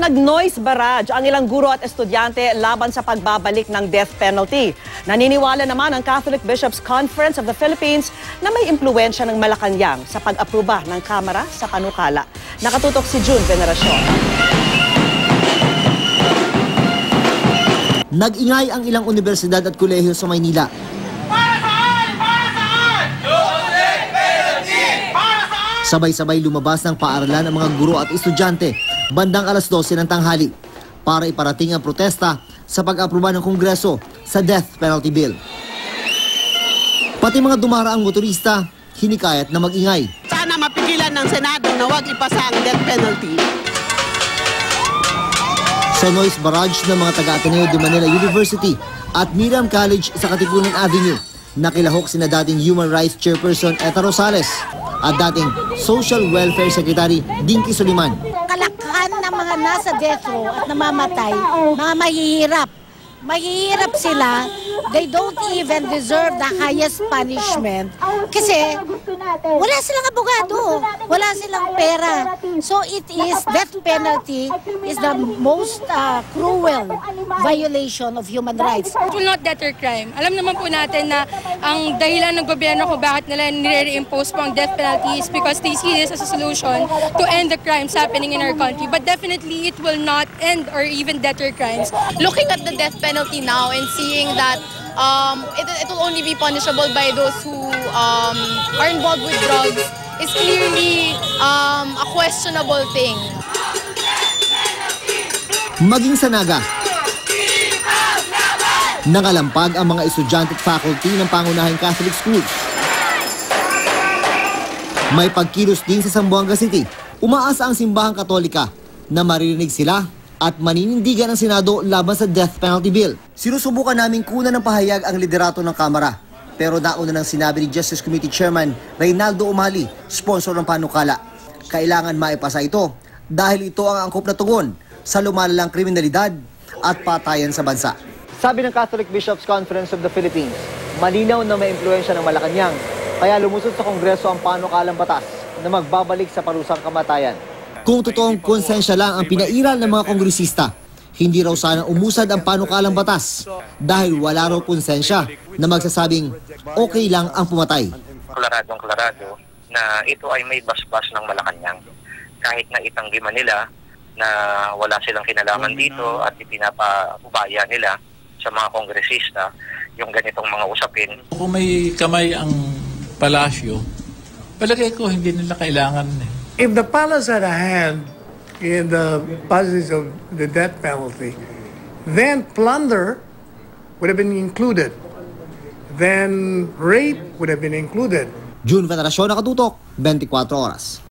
nag-noise barrage ang ilang guro at estudyante laban sa pagbabalik ng death penalty. Naniniwala naman ang Catholic Bishops' Conference of the Philippines na may impluwensya ng Malacanang sa pag-aproba ng Kamara sa panukala. Nakatutok si June Veneracion. Nag-ingay ang ilang universidad at kolehiyo sa Maynila. Sabay-sabay lumabas ng paaralan ang mga guro at estudyante bandang alas 12 ng tanghali para iparating ang protesta sa pag-aproba ng Kongreso sa death penalty bill. Pati mga dumaraang motorista, hinikayat na mag-ingay. Sana mapigilan ng Senado na huwag ipasa ang death penalty. Sa noise barrage ng mga taga-Ateneo de Manila University at Miriam College sa Katipunan Avenue, nakilahok sina dating Human Rights Chairperson Eta Rosales at dating Social Welfare Secretary Dinky Soliman. Kalakhan ng mga nasa death row at namamatay, mga mahihirap. Mahihirap sila, they don't even deserve the highest punishment kasi wala silang abogado, wala silang pera. So it is, death penalty is the most cruel violation of human rights. It will not deter crime. Alam naman po natin na ang dahilan ng gobyerno kung bakit nila nire-reimpose po ang death penalty is because they see this as a solution to end the crimes happening in our country. But definitely it will not end or even deter crimes. Looking at the death penalty now and seeing that it will only be punishable by those who are involved with drugs is clearly a questionable thing. Maging sa Naga, nakalampag ang mga estudyante at faculty ng pangunahing Catholic schools. May pagkilos din sa Zamboanga City. Umaasa ang simbahang Katolika na maririnig sila at maninindigan ang Senado laban sa death penalty bill. Sinusubukan naming kunan ng pahayag ang liderato ng Kamara. Pero nauna nang sinabi ni Justice Committee Chairman Reynaldo Umali, sponsor ng panukala, kailangan maipasa ito dahil ito ang angkop na tugon sa lumalalang kriminalidad at patayan sa bansa. Sabi ng Catholic Bishops' Conference of the Philippines, malinaw na may impluwensya ng Malacanang, kaya lumusod sa Kongreso ang panukalang batas na magbabalik sa parusang kamatayan. Kung totoong konsensya lang ang pinairal ng mga kongresista, hindi raw sana umusad ang panukalang batas dahil wala raw konsensya na magsasabing okay lang ang pumatay. Klaradong-klarado na ito ay may basbas ng Malacanang. Kahit na itanggi man nila na wala silang kinalaman dito at ipinapabaya nila sa mga kongresista yung ganitong mga usapin. Kung may kamay ang palasyo, palagay ko hindi nila kailangan. If the palace had a hand in the passage of the death penalty, then plunder would have been included. Then rape would have been included. June Veneracion, Nakatutok, 24 Oras.